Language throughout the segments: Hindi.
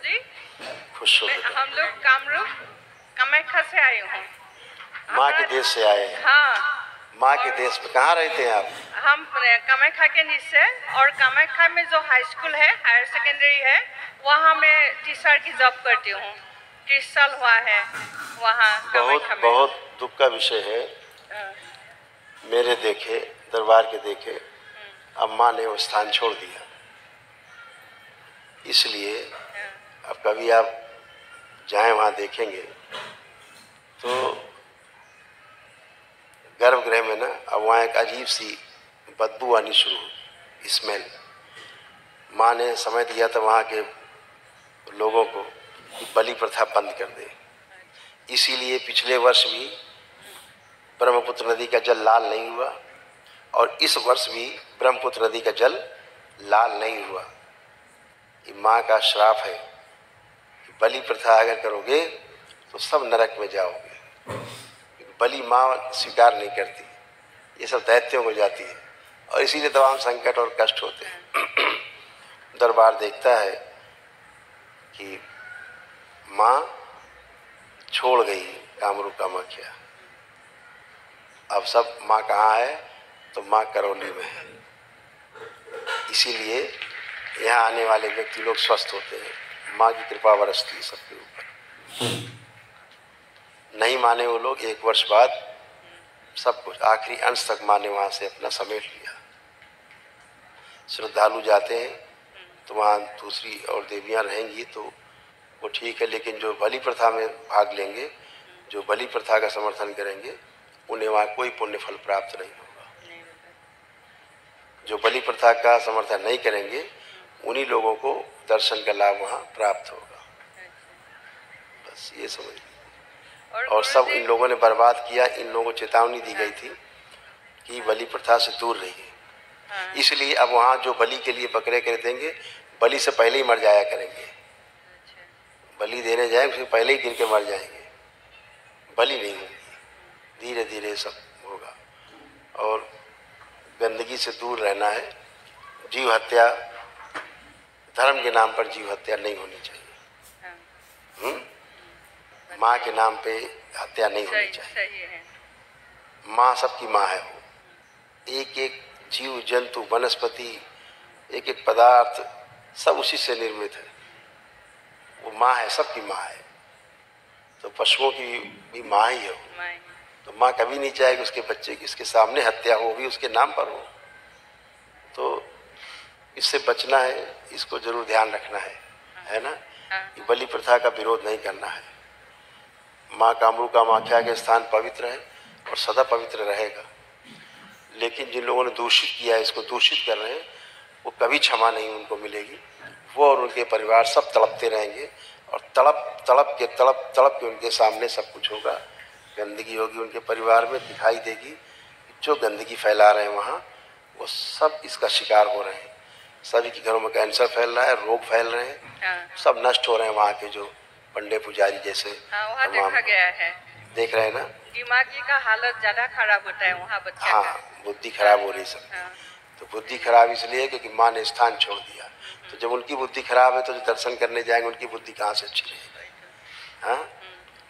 जी। खुश हो। हम लोग कामरूप कामाख्या से आए हूँ। माँ के देश से आए हैं। हाँ। माँ के देश में कहाँ रहते हैं आप? हम कामाख्या के नीचे, और कामाख्या में जो हाई स्कूल है, हायर सेकेंडरी है, वहाँ मैं टीचर की जॉब करती हूँ। 30 साल हुआ है वहाँ कामाख्या में। बहुत दुख का विषय है। मेरे देखे, दरबार के देखे, अब माँ ने वो स्थान छोड़ दिया। इसलिए अब कभी आप जाएं वहाँ देखेंगे तो गर्भगृह में ना अब वहाँ एक अजीब सी बदबू आनी शुरू हुई, स्मेल। माँ ने समय दिया था वहाँ के लोगों को कि बलि प्रथा बंद कर दे। इसीलिए पिछले वर्ष भी ब्रह्मपुत्र नदी का जल लाल नहीं हुआ, और इस वर्ष भी ब्रह्मपुत्र नदी का जल लाल नहीं हुआ। ये माँ का श्राप है कि बलि प्रथा अगर करोगे तो सब नरक में जाओगे। बलि माँ स्वीकार नहीं करती, ये सब दैत्यों को जाती है, और इसीलिए तमाम संकट और कष्ट होते हैं। दरबार देखता है कि माँ छोड़ गई कामरूप कामाख्या। अब सब माँ कहाँ है? तो माँ करौली में है। इसीलिए यहाँ आने वाले व्यक्ति लोग स्वस्थ होते हैं। माँ की कृपा बरसती है सबके ऊपर। नहीं माने वो लोग, 1 वर्ष बाद सब कुछ आखिरी अंश तक माँ ने वहाँ से अपना समेट लिया। श्रद्धालु जाते हैं तो वहाँ दूसरी और देवियाँ रहेंगी तो वो ठीक है, लेकिन जो बलि प्रथा में भाग लेंगे, जो बलि प्रथा का समर्थन करेंगे, उन्हें वहाँ कोई पुण्य फल प्राप्त नहीं होगा। जो बलि प्रथा का समर्थन नहीं करेंगे, उन्हीं लोगों को दर्शन का लाभ वहाँ प्राप्त होगा। बस ये समझ। और सब इन लोगों ने बर्बाद किया। इन लोगों को चेतावनी दी गई थी कि बलि प्रथा से दूर रहिए। इसलिए अब वहाँ जो बलि के लिए बकरे खरीदेंगे, बलि से पहले ही मर जाया करेंगे। बलि देने जाए उससे पहले ही गिर के मर जाएंगे, बलि नहीं होगी। धीरे धीरे सब होगा। और गंदगी से दूर रहना है। जीव हत्या, धर्म के नाम पर जीव हत्या नहीं होनी चाहिए। माँ के नाम पे हत्या नहीं होनी चाहिए। माँ सबकी माँ है। वो एक एक जीव जंतु वनस्पति, एक एक पदार्थ सब उसी से निर्मित है। वो माँ है, सबकी माँ है। तो पशुओं की भी माँ ही है वो। तो माँ कभी नहीं चाहेगी उसके बच्चे की इसके सामने हत्या हो, भी उसके नाम पर हो। तो इससे बचना है, इसको जरूर ध्यान रखना है ना। बलि प्रथा का विरोध नहीं करना है। माँ कामरूप कामाख्या के स्थान पवित्र है और सदा पवित्र रहेगा। लेकिन जिन लोगों ने दूषित किया है, इसको दूषित कर रहे हैं, वो कभी क्षमा नहीं उनको मिलेगी। वो और उनके परिवार सब तड़पते रहेंगे, और तड़प के उनके सामने सब कुछ होगा। गंदगी होगी उनके परिवार में, दिखाई देगी। जो गंदगी फैला रहे हैं वहाँ, वो सब इसका शिकार हो रहे हैं। सभी के घरों में कैंसर फैल रहा है, रोग फैल रहे हैं, सब नष्ट हो रहे हैं। वहाँ के जो पंडे पुजारी जैसे वहाँ देखा गया है, देख रहे हैं ना, दिमागी का हालत ज्यादा खराब होता है वहाँ बच्चा। हाँ, बुद्धि खराब हो रही सब। तो बुद्धि खराब इसलिए क्योंकि माँ ने स्थान छोड़ दिया। तो जब उनकी बुद्धि खराब है तो जो दर्शन करने जाएंगे उनकी बुद्धि कहाँ से अच्छी रहेगी। हाँ,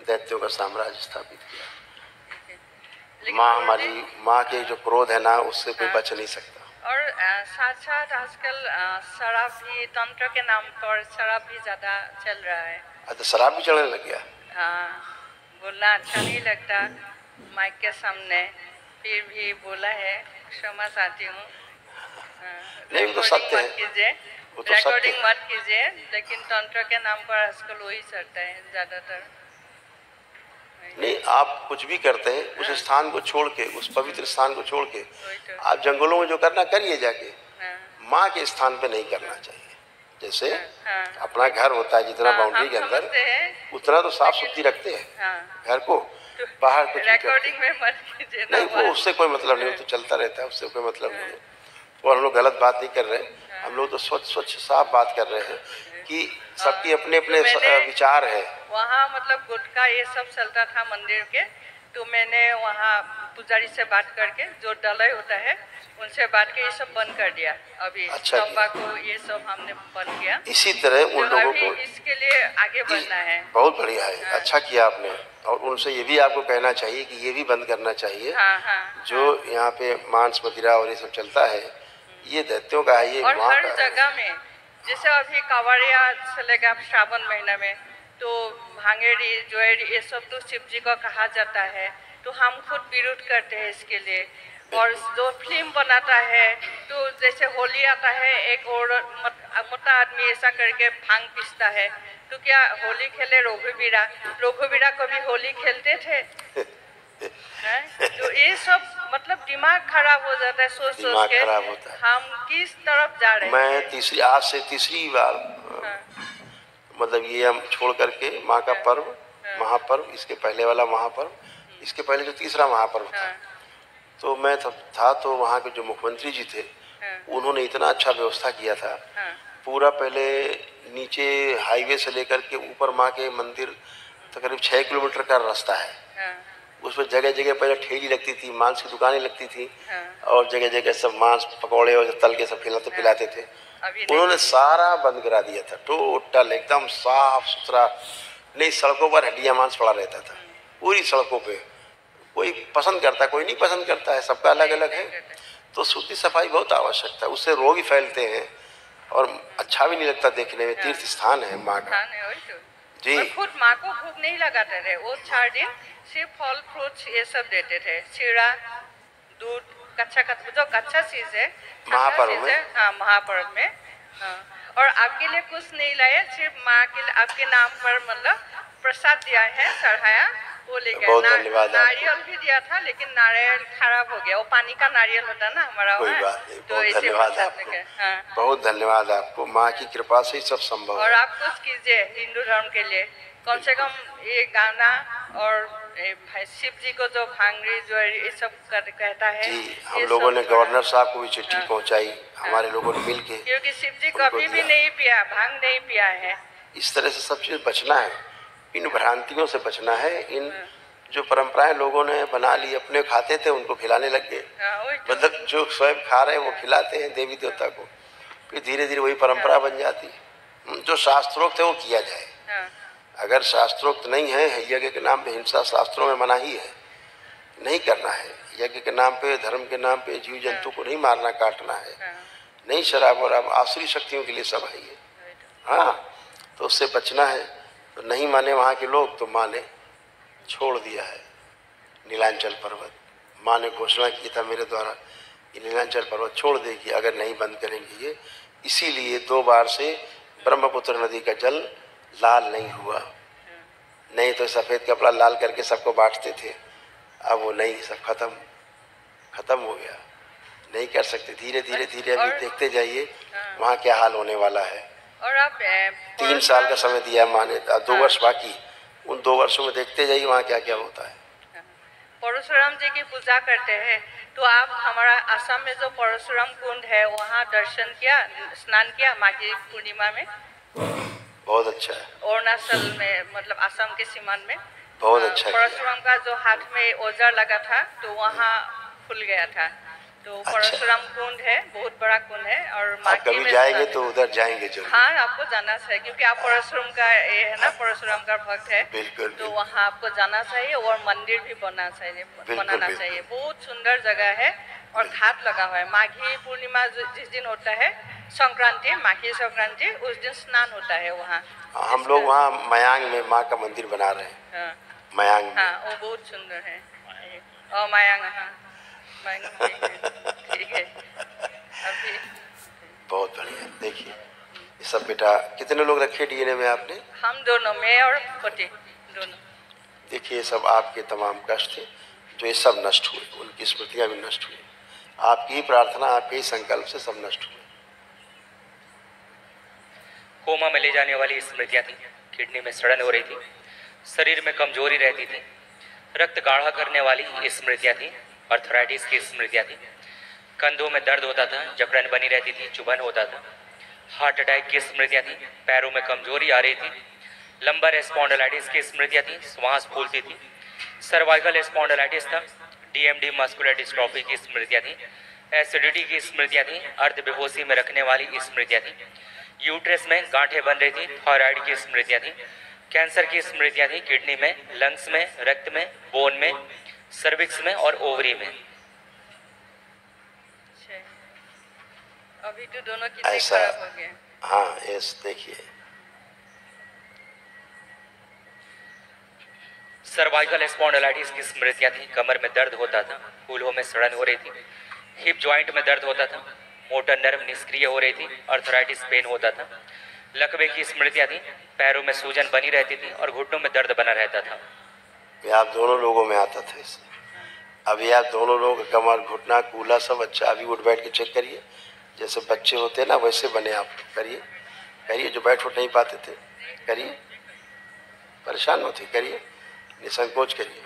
दैत्यों का साम्राज्य स्थापित किया। माँ हमारी, माँ के जो क्रोध है ना, उससे कोई बच नहीं सकता। और साथ साथ आजकल शराब भी, तंत्र के नाम पर शराब भी ज्यादा चल रहा है। तो शराब भी चढ़ने लग गया। हाँ, बोलना अच्छा नहीं लगता माइक के सामने, फिर भी बोला है, क्षमा चाहती हूँ। नहीं, तो सत्य है, रिकॉर्डिंग मत कीजिए, लेकिन तंत्र के नाम पर आजकल वही चलता है ज्यादातर। नहीं, आप कुछ भी करते हैं, उस स्थान को छोड़ के, उस पवित्र स्थान को छोड़ के आप जंगलों में जो करना करिए जाके। माँ के स्थान पे नहीं करना चाहिए। जैसे अपना घर होता है, जितना बाउंड्री के अंदर, उतना तो साफ सुथरी रखते हैं घर को। बाहर कुछ रिकॉर्डिंग में मत कीजिए नहीं, वो उससे कोई मतलब नहीं, तो चलता रहता है, उससे कोई मतलब नहीं है। और हम लोग गलत बात नहीं कर रहे हैं, हम लोग तो स्वच्छ साफ बात कर रहे हैं कि सबकी अपने अपने विचार है। वहाँ मतलब गुटखा ये सब चलता था मंदिर के, तो मैंने वहाँ पुजारी से बात करके, जो डलय होता है उनसे बात के ये सब बंद कर दिया अभी। अच्छा तंबाकू ये सब हमने बंद किया। इसी तरह उन लोगों को इसके लिए आगे बढ़ना है। बहुत बढ़िया है। हाँ। अच्छा किया आपने। और उनसे ये भी आपको कहना चाहिए कि ये भी बंद करना चाहिए। हाँ, हाँ, जो यहाँ पे मांस मदिरा और ये सब चलता है, ये दैत्यों का है, ये और माँ हर का जगह में। जैसे अभी कांवड़िया चलेगा श्रावण महीना में, तो भांगेड़ी ज्वेलरी ये सब तो शिव जी को कहा जाता है, तो हम खुद विरोध करते हैं इसके लिए। और जो फिल्म बनाता है, तो जैसे होली आता है, एक और मोटा आदमी ऐसा करके भांग पीसता है, तो क्या होली खेले रघुवीरा कभी होली खेलते थे? तो ये सब मतलब दिमाग खराब हो जाता है सोच के। खराब होता है। हम किस तरफ जा रहे हैं? मैं आज से तीसरी बार मतलब ये हम छोड़ करके माँ का पर्व, महापर्व, इसके पहले वाला महापर्व, इसके पहले जो तीसरा महापर्व था, तो मैं था तो वहाँ के जो मुख्यमंत्री जी थे, उन्होंने इतना अच्छा व्यवस्था किया था। पूरा पहले नीचे हाईवे से लेकर के ऊपर माँ के मंदिर तक करीब 6 किलोमीटर का रास्ता है। उसमें जगह जगह पहले ठेली लगती थी, मांस की दुकानें लगती थी, और जगह जगह सब मांस पकौड़े और तल के सब खिलाते पिलाते थे। उन्होंने सारा बंद करा दिया था, टोटल एकदम साफ सुथरा। नहीं, सड़कों पर हड्डियां मांस पड़ा रहता था पूरी सड़कों पे। कोई पसंद करता, कोई नहीं पसंद करता है, सबका अलग अलग है। तो शुद्धि सफाई बहुत आवश्यक है, उससे रोग ही फैलते हैं और अच्छा भी नहीं लगता देखने में। तीर्थ स्थान है माँ का जी। खुद माँ को भूख नहीं लगाते थे, वो 4 दिन सिर्फ फल फ्रूट्स ये सब देते थे, शीरा, दूध, जो कच्चा चीज है महापर्व में। हाँ, महापर्व में। हाँ। और आपके लिए कुछ नहीं लाया, सिर्फ माँ के लिए आपके नाम पर मतलब प्रसाद दिया है, चढ़ाया, वो ले गए। बहुत धन्यवाद। नारियल भी दिया था, लेकिन नारियल खराब हो गया। वो पानी का नारियल होता है ना हमारा, कोई बात नहीं। तो बहुत धन्यवाद आपको। हाँ। बहुत धन्यवाद आपको, माँ की कृपा से ही सब संभव और है। आप कुछ कीजिए हिंदू धर्म के लिए, कम से कम ये गाना और शिव जी को जो भांगड़ी जो ये सब कहता है जी। हम लोगों ने गवर्नर साहब को भी चिट्ठी पहुंचाई, हमारे लोगों ने मिल के, क्योंकि शिव जी कभी भी नहीं पिया, भांग नहीं पिया है। इस तरह से सब चीज बचना है, इन भ्रांतियों से बचना है। इन जो परंपराएं लोगों ने बना ली, अपने खाते थे उनको खिलाने लग गए, मतलब जो स्वयं खा रहे हैं वो खिलाते हैं देवी देवता को, फिर धीरे धीरे वही परंपरा बन जाती। जो शास्त्रोक्त है वो किया जाए। अगर शास्त्रोक्त नहीं है, यज्ञ के नाम पे हिंसा शास्त्रों में मनाही है, नहीं करना है। यज्ञ के नाम पे, धर्म के नाम पे जीव जंतु को नहीं मारना काटना है, नहीं शराब और आसुरी शक्तियों के लिए सब है ये। हाँ, तो उससे बचना है। तो नहीं माने वहाँ के लोग, तो माँ ने छोड़ दिया है नीलांचल पर्वत। माँ ने घोषणा की था मेरे द्वारा कि नीलांचल पर्वत छोड़ देगी अगर नहीं बंद करेंगे ये। इसीलिए 2 बार से ब्रह्मपुत्र नदी का जल लाल नहीं हुआ। नहीं तो सफ़ेद कपड़ा लाल करके सबको बांटते थे, अब वो नहीं, सब खत्म हो गया। नहीं कर सकते। धीरे धीरे धीरे अभी देखते जाइए वहाँ क्या हाल होने वाला है। और आप 3 साल का समय दिया माँ ने, 2 वर्ष बाकी। उन 2 वर्षों में देखते जाइए वहाँ क्या क्या होता है। परशुराम जी की पूजा करते हैं, तो आप हमारा असम में जो परशुराम कुंड है वहाँ दर्शन किया, स्नान किया माघी पूर्णिमा में? बहुत अच्छा है। अरुणाचल में, मतलब असम के सीमान में बहुत अच्छा। परशुराम का जो हाथ में औजार लगा था, तो वहाँ खुल गया था। तो परशुराम कुंड है, बहुत बड़ा कुंड है। और आप कभी जाएंगे तो उधर जाएंगे जरूर। हाँ, आपको जाना चाहिए, क्योंकि आप परशुराम का ये है ना, परशुराम का भक्त है। बिल्कुल। तो वहाँ आपको जाना चाहिए और मंदिर भी बनाना चाहिए। बहुत सुंदर जगह है और घाट लगा हुआ है। माघी पूर्णिमा जिस दिन होता है, संक्रांति, माघी संक्रांति, उस दिन स्नान होता है वहाँ। हम लोग वहाँ मयांग में माँ का मंदिर बना रहे हैं। मयांग में। हाँ, वो बहुत सुंदर है। और मयांग, हाँ, ठीक है। अभी बहुत बढ़िया। देखिए ये सब बेटा कितने लोग रखे डीएनए में आपने? हम दोनों, मैं और पति दोनों। देखिए ये सब आपके तमाम कष्ट थे जो ये सब नष्ट हुए, उनकी स्मृतियाँ भी नष्ट हुई। आपकी ही प्रार्थना, आपके ही संकल्प से सब नष्ट हुए। कोमा में ले जाने वाली स्मृतियाँ थी, किडनी में सड़न हो रही थी, शरीर में कमजोरी रहती थी, रक्त गाढ़ा करने वाली स्मृतियाँ थी, अर्थराइटिस की स्मृतियाँ थी, कंधों में दर्द होता था, जकड़न बनी रहती थी, चुभन होता था, हार्ट अटैक की स्मृतियाँ थी, पैरों में कमजोरी आ रही थी, लंबर स्पॉन्डिलाइटिस की स्मृतियाँ थी, श्वास फूलती थी, सर्वाइकल स्पॉन्डिलाइटिस था, डीएमडी मस्कुलर डिस्ट्रॉफी की स्मृतियाँ थी, एसिडिटी की स्मृतियाँ थी, अर्ध बेहोशी में रखने वाली स्मृतियाँ थी, यूट्रस में गांठें बन रही थी, थायराइड की स्मृतियाँ थी, कैंसर की स्मृतियाँ थी, किडनी में, लंग्स में, रक्त में, बोन में, सर्विक्स में और ओवरी में। अभी तो दोनों कितने खराब हो गए। हाँ, यस, देखिए सर्वाइकल स्पॉन्डिलाइटिस की स्मृतियाँ थी, कमर में दर्द होता था, फूलों में सड़न हो रही थी, हिप जॉइंट में दर्द होता था, मोटर नर्व निष्क्रिय हो रही थी, अर्थराइटिस पेन होता था। लकवे की स्मृतियाँ थी, पैरों में सूजन बनी रहती थी और घुटनों में दर्द बना रहता था। ये आप दोनों लोगों में आता था इससे। अभी आप दोनों लोग कमर, घुटना, कूला सब अच्छा, अभी उठ बैठ के चेक करिए, जैसे बच्चे होते हैं ना वैसे बने आप। करिए करिए, जो बैठ उठ नहीं पाते थे करिए, परेशान होते करिए, निसंकोच करिए।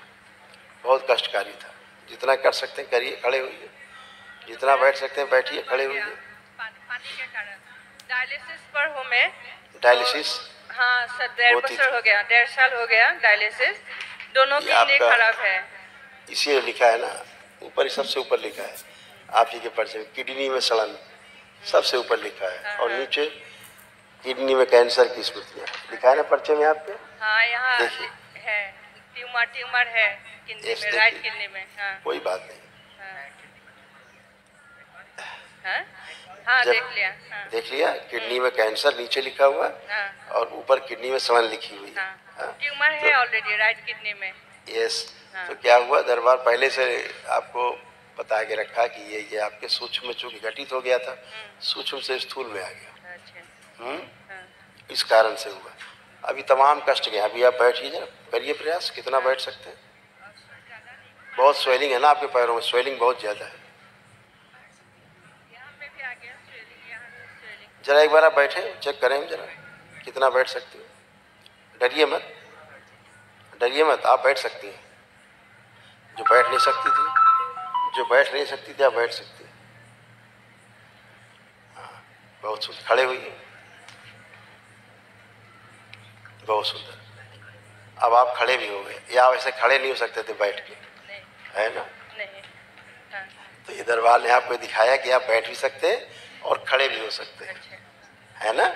बहुत कष्टकारी था, जितना कर सकते हैं करिए, खड़े होइए, जितना बैठ सकते हैं बैठिए, खड़े होइए। पानी के कारण डायलिसिस पर हूँ मैं। डायलिसिस? हाँ सर, 1.5 साल हो गया डायलिसिस, दोनों किडनी खराब है। इसी लिखा है ना ऊपर, सबसे ऊपर लिखा है आप ही के पर्चे में, किडनी में सड़न सबसे ऊपर लिखा है, और नीचे किडनी में कैंसर की स्मृतियाँ लिखा है ना पर्चे में आपके। हाँ, यहाँ है ट्यूमर है किडनी में, राइट किडनी में। हाँ, कोई बात नहीं। हाँ, हाँ, देख लिया किडनी में कैंसर नीचे लिखा हुआ है, और ऊपर किडनी में सड़न लिखी हुई है। ट्यूमर है ऑलरेडी राइट किडनी में। यस। तो क्या हुआ, दरबार पहले से आपको बता के रखा कि ये आपके सूक्ष्म चूंकि घटित हो गया था, सूक्ष्म से स्थूल में आ गया। इस कारण से हुआ। अभी तमाम कष्ट गए। अभी आप बैठिए जरा, करिए प्रयास, कितना बैठ सकते हैं। बहुत स्वेलिंग है ना आपके पैरों में, स्वेलिंग बहुत ज़्यादा है। जरा एक बार आप बैठे, चेक करें जरा कितना बैठ सकते हो। डरिए मत, डरिए मत, आप बैठ सकती हैं। जो बैठ नहीं सकती थी आप बैठ सकती हैं। हाँ, बहुत सुंदर, खड़े हुई, बहुत सुंदर। अब आप खड़े भी हो गए, या वैसे खड़े नहीं हो सकते थे बैठ के, है ना? नहीं। हाँ। तो ये दरबार ने आपको दिखाया कि आप बैठ भी सकते हैं और खड़े भी हो सकते हैं, है ना?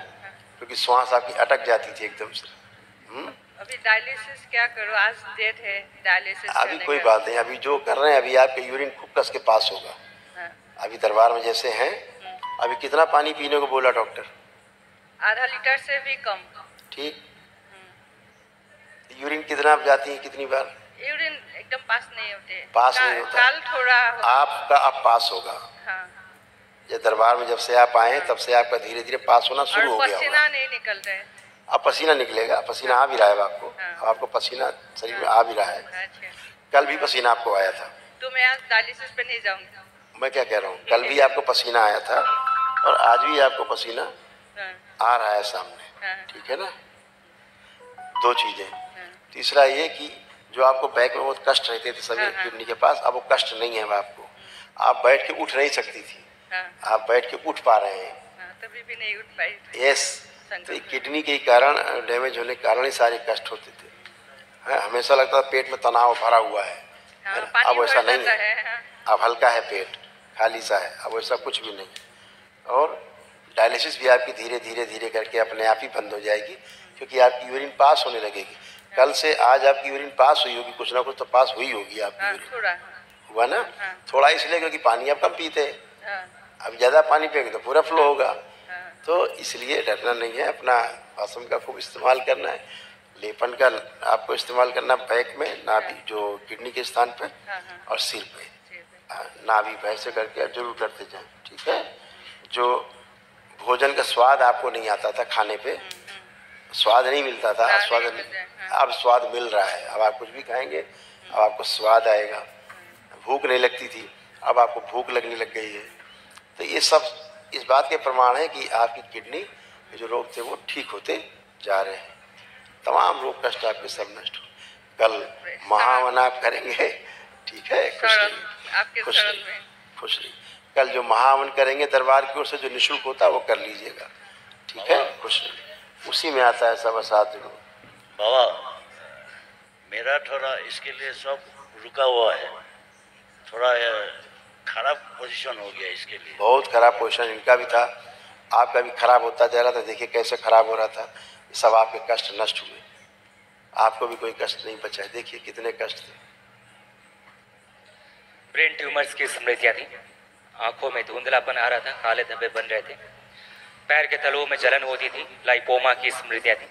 क्योंकि श्वास आपकी अटक जाती थी एकदम से। अभी डायलिसिस क्या करो, आज डेट है डायलिसिस। अभी कोई बात नहीं, अभी जो कर रहे हैं, अभी आपके यूरिन खूब कस के पास होगा। हाँ। अभी दरबार में जैसे हैं, अभी कितना पानी पीने को बोला डॉक्टर? आधा लीटर से भी कम। ठीक। यूरिन कितना आप जाती है, कितनी बार? यूरिन एकदम पास नहीं होते। पास नहीं होता। काल थोड़ा आपका अब पास होगा। हाँ। ये दरबार में जब से आप आए तब से आपका धीरे धीरे पास होना शुरू हो गया। पसीना नहीं निकल रहा है। अब पसीना निकलेगा, पसीना आ भी रहा है आपको। हाँ। आपको पसीना शरीर में आ भी रहा है। अच्छा। कल भी पसीना आपको आया था। तो मैं आज डायलिसिस पे नहीं जाऊंगी। मैं क्या कह रहा हूँ, कल भी आपको पसीना आया था और आज भी आपको पसीना आ रहा है सामने। ठीक है ना? दो चीजें। तीसरा ये कि जो आपको बैक में बहुत कष्ट रहते थे सभी किडनी के पास, अब वो कष्ट नहीं है आपको। आप बैठ के उठ नहीं सकती थी, आप बैठ के उठ पा रहे हैं। तभी भी नहीं उठ पाई। यस। तो किडनी के कारण डैमेज होने के कारण ही सारे कष्ट होते थे। हमेशा लगता था पेट में तनाव भरा हुआ है। अब वैसा नहीं है। अब हल्का है पेट, खाली सा है, अब वैसा कुछ भी नहीं। और डायलिसिस भी आपकी धीरे धीरे धीरे करके अपने आप ही बंद हो जाएगी, क्योंकि आपकी यूरिन पास होने लगेगी। कल से आज आपकी यूरिन पास हुई होगी, कुछ ना कुछ तो पास हुई होगी आपकी यूरिन। हुआ ना? थोड़ा इसलिए क्योंकि पानी आप कम पीते हैं। अब ज़्यादा पानी पिएंगे तो पूरा फ्लो होगा। तो इसलिए डरना नहीं है, अपना भस्म का खूब इस्तेमाल करना है। लेपन का आपको इस्तेमाल करना बैक में, नाभि जो किडनी के स्थान पे, और सिर पे। नाभि पैर से करके आप जरूर करते जाएं। ठीक है? जो भोजन का स्वाद आपको नहीं आता था, खाने पे स्वाद नहीं मिलता था, अब स्वाद मिल रहा है। अब आप कुछ भी खाएंगे अब आपको स्वाद आएगा। भूख नहीं लगती थी, अब आपको भूख लगने लग गई है। तो ये सब इस बात के प्रमाण है कि आपकी किडनी के जो रोग थे वो ठीक होते जा रहे हैं। तमाम रोग कष्ट आपके सब नष्ट हो। कल महावन आप करेंगे, ठीक है? खुश रहिए। कल जो महावन करेंगे दरबार की ओर से, जो निःशुल्क होता है वो कर लीजिएगा। ठीक है? खुश रहिए। उसी में आता है सब साथ। बाबा मेरा थोड़ा इसके लिए सब रुका हुआ है, थोड़ा खराब पोजीशन हो गया इसके लिए। बहुत खराब पोजीशन इनका भी था, आपका भी खराब होता जा रहा था। देखिए कैसे खराब हो रहा था, सब आपके कष्ट नष्ट हुए, आपको भी कोई कष्ट नहीं बचा है। देखिए कितने कष्ट थे। ब्रेन ट्यूमर्स की स्मृतियां थी, आंखों में धुंधलापन आ रहा था, काले धब्बे बन रहे थे, पैर के तलुओं में जलन होती थी, लाइपोमा की स्मृतियां थी,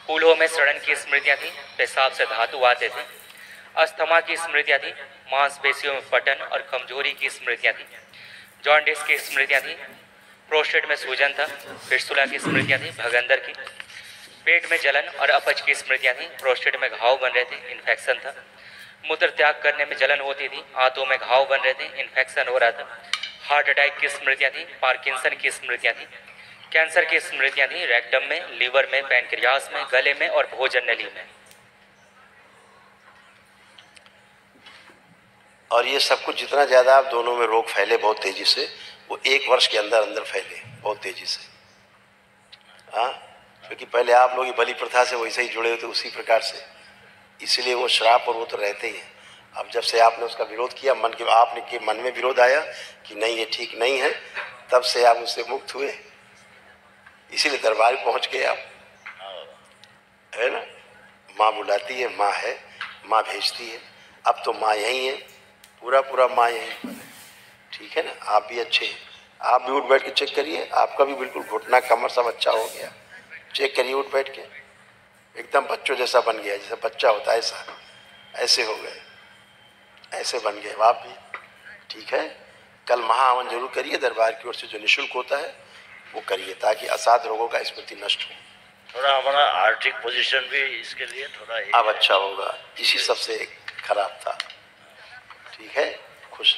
फूलों में सड़न की स्मृतियां थी, पेशाब से धातु आते थे, अस्थमा की स्मृतियां थी, मांसपेशियों में फटन और कमजोरी की स्मृतियां थी, जॉन्डिस की स्मृतियां थी, प्रोस्टेट में सूजन था, फिस्टुला की स्मृतियां थी, भगंदर की, पेट में जलन और अपच की स्मृतियां थी, प्रोस्टेट में घाव बन रहे थे, इन्फेक्शन था, मूत्र त्याग करने में जलन होती थी, हाथों में घाव बन रहे थे, इन्फेक्शन हो रहा था, हार्ट अटैक की स्मृतियां थी, पार्किंसन की स्मृतियां थी, कैंसर की स्मृतियां थी, रेक्टम में, लीवर में, पैनक्रियास में, गले में और भोजन नली में। और ये सब कुछ जितना ज़्यादा आप दोनों में रोग फैले बहुत तेजी से, वो 1 वर्ष के अंदर अंदर फैले बहुत तेजी से। हाँ, क्योंकि पहले आप लोग बलि प्रथा से वैसे ही जुड़े हुए थे उसी प्रकार से, इसलिए वो श्राप और वो तो रहते ही हैं। अब जब से आपने उसका विरोध किया, आपने के मन में विरोध आया कि नहीं ये ठीक नहीं है, तब से आप उससे मुक्त हुए, इसीलिए दरबार पहुंच गए आप, है ना। माँ बुलाती है, माँ है, माँ भेजती है। अब तो माँ यही है, पूरा पूरा माँ यहीं पर है, ठीक है ना। आप भी अच्छे हैं, आप भी उठ बैठ के चेक करिए, आपका भी बिल्कुल घुटना कमर सब अच्छा हो गया। चेक करिए उठ बैठ के, एकदम बच्चों जैसा बन गया, जैसा बच्चा होता है ऐसा, ऐसे हो गए, ऐसे बन गए आप भी, ठीक है। कल महाहवन जरूर करिए, दरबार की ओर से जो निःशुल्क होता है वो करिए, ताकि असाध्य रोगों का स्मृति नष्ट हो। थोड़ा हमारा आर्थिक पोजीशन भी इसके लिए थोड़ा अब अच्छा होगा, इसी सबसे खराब था, ठीक है। खुश